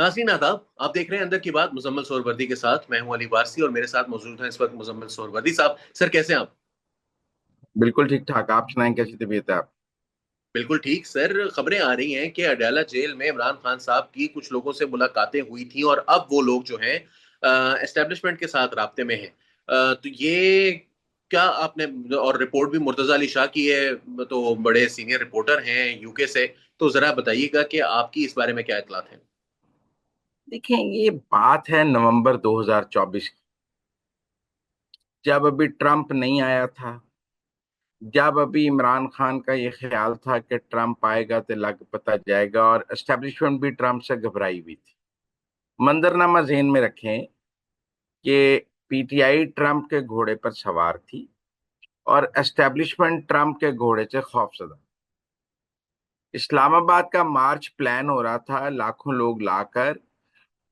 ناظرین آداب، آپ دیکھ رہے ہیں اندر کی بات مزمل سہروردی کے ساتھ. میں ہوں علی وارسی اور میرے ساتھ موجود ہیں اس وقت مزمل سہروردی صاحب. سر کیسے ہیں آپ؟ بالکل ٹھیک ٹھاک. آپ سنائیں کیسی طبیعت ہے آپ؟ بالکل ٹھیک سر. خبریں آ رہی ہیں کہ اڈیالہ جیل میں عمران خان صاحب کی کچھ لوگوں سے ملاقاتیں ہوئی تھیں اور اب وہ لوگ جو ہیں اسٹیبلشمنٹ کے ساتھ رابطے میں ہیں. تو یہ کیا آپ نے، اور رپورٹ بھی مرتضی علی شاہ کی ہے، تو بڑے سینئر رپورٹر ہیں یو کے سے، تو ذرا بتائیے گا کہ آپ کی اس بارے میں کیا اطلاعات ہیں؟ دیکھیں، یہ بات ہے نومبر 2024 کی، جب ابھی ٹرمپ نہیں آیا تھا. جب ابھی عمران خان کا یہ خیال تھا کہ ٹرمپ آئے گا تو لگ پتہ جائے گا، اور اسٹیبلشمنٹ بھی ٹرمپ سے گھبرائی ہوئی تھی. منظرنامہ ذہن میں رکھیں کہ پی ٹی آئی ٹرمپ کے گھوڑے پر سوار تھی اور اسٹیبلشمنٹ ٹرمپ کے گھوڑے سے خوف زدہ. اسلام آباد کا مارچ پلان ہو رہا تھا، لاکھوں لوگ لا کر،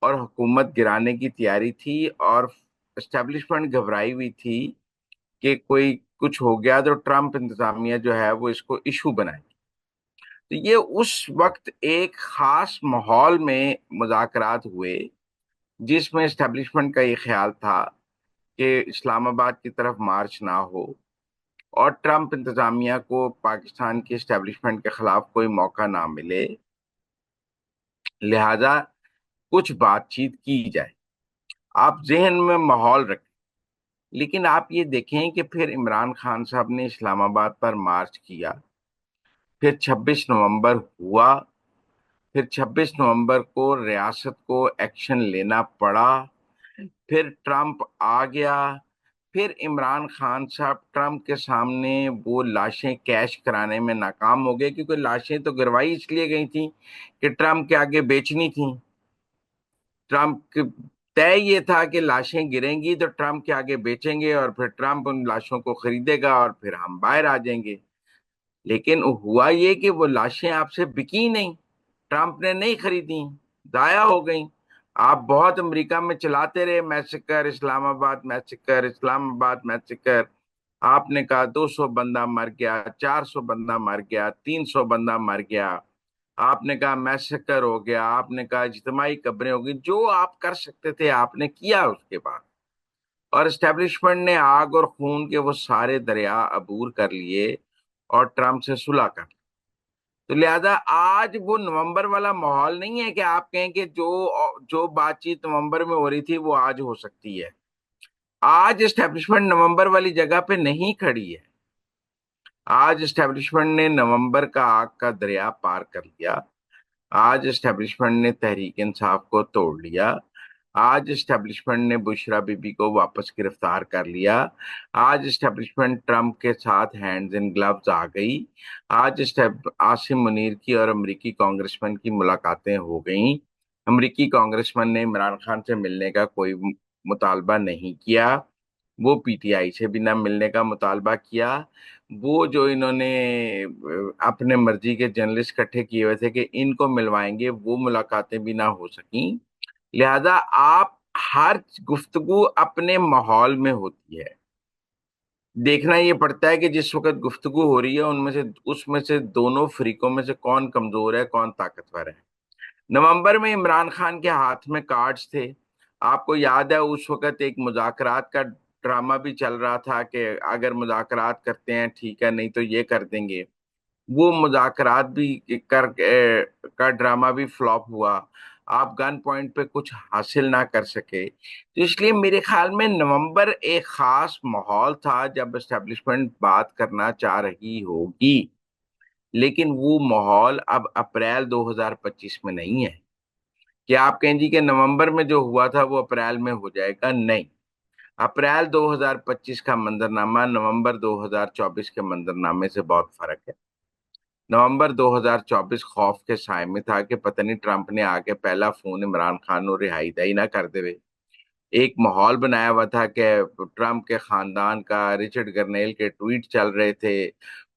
اور حکومت گرانے کی تیاری تھی، اور اسٹیبلشمنٹ گھبرائی ہوئی تھی کہ کوئی کچھ ہو گیا تو ٹرمپ انتظامیہ جو ہے وہ اس کو ایشو بنائے. تو یہ اس وقت ایک خاص ماحول میں مذاکرات ہوئے جس میں اسٹیبلشمنٹ کا یہ خیال تھا کہ اسلام آباد کی طرف مارچ نہ ہو اور ٹرمپ انتظامیہ کو پاکستان کی اسٹیبلشمنٹ کے خلاف کوئی موقع نہ ملے، لہذا کچھ بات چیت کی جائے. آپ ذہن میں ماحول رکھیں. لیکن آپ یہ دیکھیں کہ پھر عمران خان صاحب نے اسلام آباد پر مارچ کیا، پھر 26 نومبر ہوا، پھر 26 نومبر کو ریاست کو ایکشن لینا پڑا، پھر ٹرمپ آ گیا. پھر عمران خان صاحب ٹرمپ کے سامنے وہ لاشیں کیش کرانے میں ناکام ہو گئے، کیونکہ لاشیں تو گروائی اس لیے گئی تھیں کہ ٹرمپ کے آگے بیچنی تھیں. ٹرمپ طے یہ تھا کہ لاشیں گریں گی تو ٹرمپ کے آگے بیچیں گے، اور پھر ٹرمپ ان لاشوں کو خریدے گا اور پھر ہم باہر آ جائیں گے. لیکن ہوا یہ کہ وہ لاشیں آپ سے بکی نہیں، ٹرمپ نے نہیں خریدی، ضائع ہو گئیں. آپ بہت امریکہ میں چلاتے رہے میسیکر اسلام آباد، میسیکر اسلام آباد، میسیکر. آپ نے کہا 200 بندہ مر گیا، 400 بندہ مر گیا، 300 بندہ مر گیا. آپ نے کہا میسیکر ہو گیا، آپ نے کہا اجتماعی قبریں ہو گئی. جو آپ کر سکتے تھے آپ نے کیا اس کے بعد، اور اسٹیبلشمنٹ نے آگ اور خون کے وہ سارے دریا عبور کر لیے اور ٹرمپ سے صلح کر لی. تو لہذا آج وہ نومبر والا ماحول نہیں ہے کہ آپ کہیں کہ جو بات چیت نومبر میں ہو رہی تھی وہ آج ہو سکتی ہے. آج اسٹیبلشمنٹ نومبر والی جگہ پہ نہیں کھڑی ہے. آج اسٹیبلشمنٹ نے نومبر کا آگ کا دریا پار کر لیا. آج اسٹیبلشمنٹ نے تحریک انصاف کو توڑ لیا. آج اسٹیبلشمنٹ نے بشرا بی بی کو واپس گرفتار کر لیا. آج اسٹیبلشمنٹ ٹرمپ کے ساتھ ہینڈز ان گلوز آ گئی. آج عاصم منیر کی اور امریکی کانگریسمین کی ملاقاتیں ہو گئیں. امریکی کانگریسمین نے عمران خان سے ملنے کا کوئی مطالبہ نہیں کیا، وہ پی ٹی آئی سے بھی نہ ملنے کا مطالبہ کیا. وہ جو انہوں نے اپنے مرضی کے جرنلسٹ اکٹھے کیے ہوئے تھے کہ ان کو ملوائیں گے، وہ ملاقاتیں بھی نہ ہو سکیں. لہذا آپ ہر گفتگو اپنے ماحول میں ہوتی ہے. دیکھنا یہ پڑتا ہے کہ جس وقت گفتگو ہو رہی ہے اس میں سے دونوں فریقوں میں سے کون کمزور ہے، کون طاقتور ہے. نومبر میں عمران خان کے ہاتھ میں کارڈز تھے. آپ کو یاد ہے اس وقت ایک مذاکرات کا ڈرامہ بھی چل رہا تھا کہ اگر مذاکرات کرتے ہیں ٹھیک ہے، نہیں تو یہ کر دیں گے. وہ مذاکرات بھی کا ڈرامہ بھی فلاپ ہوا. آپ گن پوائنٹ پہ کچھ حاصل نہ کر سکے. تو اس لیے میرے خیال میں نومبر ایک خاص ماحول تھا جب اسٹیبلشمنٹ بات کرنا چاہ رہی ہوگی، لیکن وہ ماحول اب اپریل 2025 میں نہیں ہے کہ آپ کہیں جی کہ نومبر میں جو ہوا تھا وہ اپریل میں ہو جائے گا. نہیں، اپریل 2025 کا منظرنامہ نومبر 2024 کے منظرنامے سے بہت فرق ہے. نومبر 2024 خوف کے سائے میں تھا کہ پتہ نہیں ٹرمپ نے آ کے پہلا فون عمران خان کو رہائی دہی نہ کر دے. ایک ماحول بنایا ہوا تھا کہ ٹرمپ کے خاندان کا، رچرڈ گرنیل کے ٹویٹ چل رہے تھے،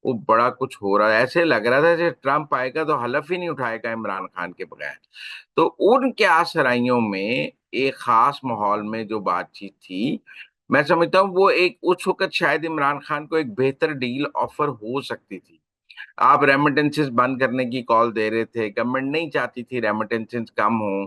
وہ بڑا کچھ ہو رہا ہے. ایسے لگ رہا تھا کہ ٹرمپ آئے گا تو حلف ہی نہیں اٹھائے گا عمران خان کے بغیر. تو ان کے آسرائیوں میں ایک خاص ماحول میں جو بات چیت تھی، میں سمجھتا ہوں وہ ایک اس وقت شاید عمران خان کو ایک بہتر ڈیل آفر ہو سکتی تھی. آپ ریمیٹنسز بند کرنے کی کال دے رہے تھے، گورنمنٹ نہیں چاہتی تھی ریمیٹنسز کم ہوں،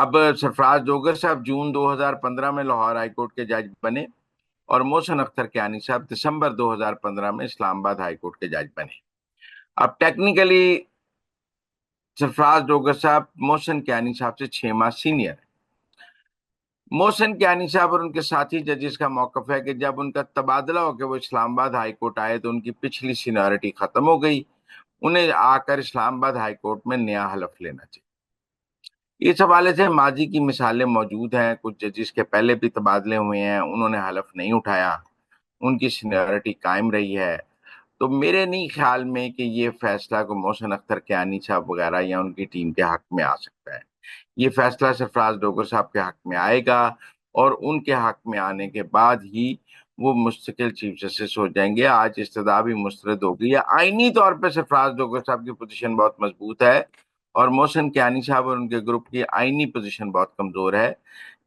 اب سرفراز ڈوگر صاحب جون 2015 میں لاہور ہائی کورٹ کے جج بنے، اور محسن اختر کیانی صاحب دسمبر 2015 میں اسلام آباد ہائی کورٹ کے جج بنے۔ اب ٹیکنیکلی سرفراز ڈوگر صاحب محسن کیانی صاحب سے 6 ماہ سینئر ہے۔ محسن کیانی صاحب اور ان کے ساتھی ججز کا موقف ہے کہ جب ان کا تبادلہ ہو کے وہ اسلام آباد ہائی کورٹ آئے تو ان کی پچھلی سینیورٹی ختم ہو گئی، انہیں آ کر اسلام آباد ہائی کورٹ میں نیا حلف لینا چاہیے۔ اس حوالے سے ماضی کی مثالیں موجود ہیں، کچھ ججز کے پہلے بھی تبادلے ہوئے ہیں، انہوں نے حلف نہیں اٹھایا، ان کی سینیورٹی قائم رہی ہے۔ تو میرے نہیں خیال میں کہ یہ فیصلہ کو محسن اختر کیانی صاحب وغیرہ یا ان کی ٹیم کے حق میں آ سکتا ہے۔ یہ فیصلہ سرفراز ڈوگر صاحب کے حق میں آئے گا، اور ان کے حق میں آنے کے بعد ہی وہ مستقل چیف جسٹس ہو جائیں گے۔ آج استدعا بھی مسترد ہو گئی ہے۔ آئینی طور پہ سرفراز ڈوگر صاحب کی پوزیشن بہت مضبوط ہے، اور محسن کیانی صاحب اور ان کے گروپ کی آئینی پوزیشن بہت کمزور ہے۔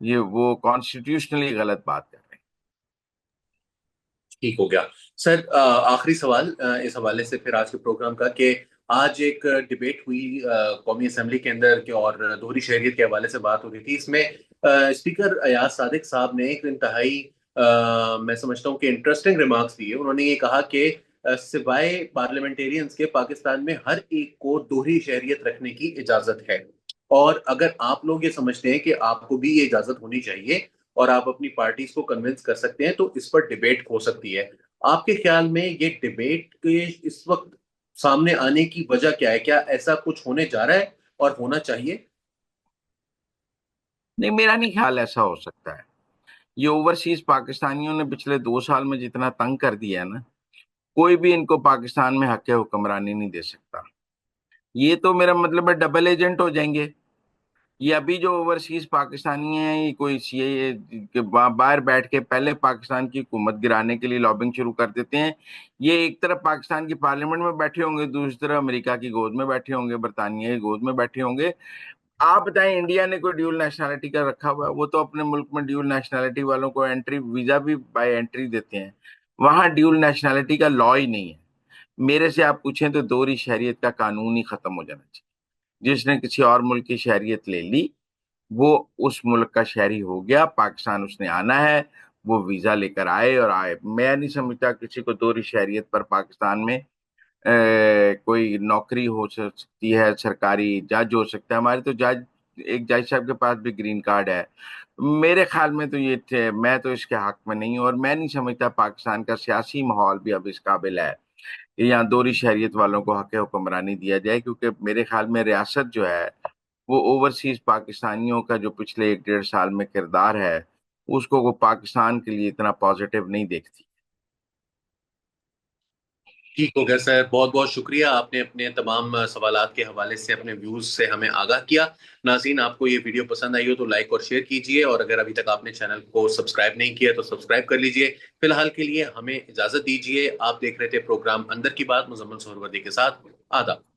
یہ وہ کانسٹیٹیوشنلی غلط بات کر رہے ہیں۔ ٹھیک ہو گیا سر۔ آخری سوال اس حوالے سے پھر آج کے پروگرام کا، کہ آج ایک ڈبیٹ ہوئی قومی اسمبلی کے اندر کہ، اور دوہری شہریت کے حوالے سے بات ہو رہی تھی، اس میں اسپیکر ایاز صادق صاحب نے ایک انتہائی میں سمجھتا ہوں کہ انٹرسٹنگ ریمارکس دیے۔ انہوں نے یہ کہا کہ سوائے پارلیمنٹیرینز کے پاکستان میں ہر ایک کو دوہری شہریت رکھنے کی اجازت ہے، اور اگر آپ لوگ یہ سمجھتے ہیں کہ آپ کو بھی یہ اجازت ہونی چاہیے اور آپ اپنی پارٹیز کو کنونس کر سکتے ہیں، تو اس پر ڈیبیٹ ہو سکتی ہے۔ آپ کے خیال میں یہ ڈیبیٹ کے اس وقت سامنے آنے کی وجہ کیا ہے؟ کیا ایسا کچھ ہونے جا رہا ہے اور ہونا چاہیے؟ نہیں، میرا نہیں خیال ایسا ہو سکتا ہے۔ یہ اوورسیز پاکستانیوں نے پچھلے 2 سال میں جتنا تنگ کر دیا ہے نا، کوئی بھی ان کو پاکستان میں حق حکمرانی نہیں دے سکتا۔ یہ تو میرا مطلب ہے ڈبل ایجنٹ ہو جائیں گے۔ یہ ابھی جو اوورسیز پاکستانی ہیں، یہ کوئی سی اے باہر بیٹھ کے پہلے پاکستان کی حکومت گرانے کے لیے لابنگ شروع کر دیتے ہیں۔ یہ ایک طرف پاکستان کی پارلیمنٹ میں بیٹھے ہوں گے، دوسری طرف امریکہ کی گود میں بیٹھے ہوں گے، برطانیہ کی گود میں بیٹھے ہوں گے۔ آپ بتائیں، انڈیا نے کوئی ڈیول نیشنلٹی کا رکھا ہوا ہے؟ وہ تو اپنے ملک میں ڈیول نیشنلٹی والوں کو انٹری ویزا بھی بائی انٹری دیتے ہیں۔ وہاں ڈیول نیشنلٹی کا لا ہی نہیں ہے۔ میرے سے آپ پوچھیں تو دوہری شہریت کا قانون ہی ختم ہو جانا چاہیے۔ جس نے کسی اور ملک کی شہریت لے لی، وہ اس ملک کا شہری ہو گیا، پاکستان اس نے آنا ہے، وہ ویزا لے کر آئے اور آئے۔ میں نہیں سمجھتا کسی کو دوہری شہریت پر پاکستان میں کوئی نوکری ہو سکتی ہے، سرکاری جج ہو سکتا ہے۔ ہمارے تو جج، ایک جج صاحب کے پاس بھی گرین کارڈ ہے۔ میرے خیال میں تو یہ، میں تو اس کے حق میں نہیں ہوں، اور میں نہیں سمجھتا پاکستان کا سیاسی ماحول بھی اب اس قابل ہے کہ یہاں دوہری شہریت والوں کو حق حکمرانی دیا جائے، کیونکہ میرے خیال میں ریاست جو ہے وہ اوورسیز پاکستانیوں کا جو پچھلے 1 1.5 سال میں کردار ہے، اس کو وہ پاکستان کے لیے اتنا پازیٹیو نہیں دیکھتی۔ ٹھیک ہو گیا سر، بہت بہت شکریہ، آپ نے اپنے تمام سوالات کے حوالے سے اپنے ویوز سے ہمیں آگاہ کیا۔ ناظرین، آپ کو یہ ویڈیو پسند آئی ہو تو لائک اور شیئر کیجئے، اور اگر ابھی تک آپ نے چینل کو سبسکرائب نہیں کیا تو سبسکرائب کر لیجئے۔ فی الحال کے لیے ہمیں اجازت دیجئے۔ آپ دیکھ رہے تھے پروگرام اندر کی بات، مزمل سہروردی کے ساتھ۔ آداب۔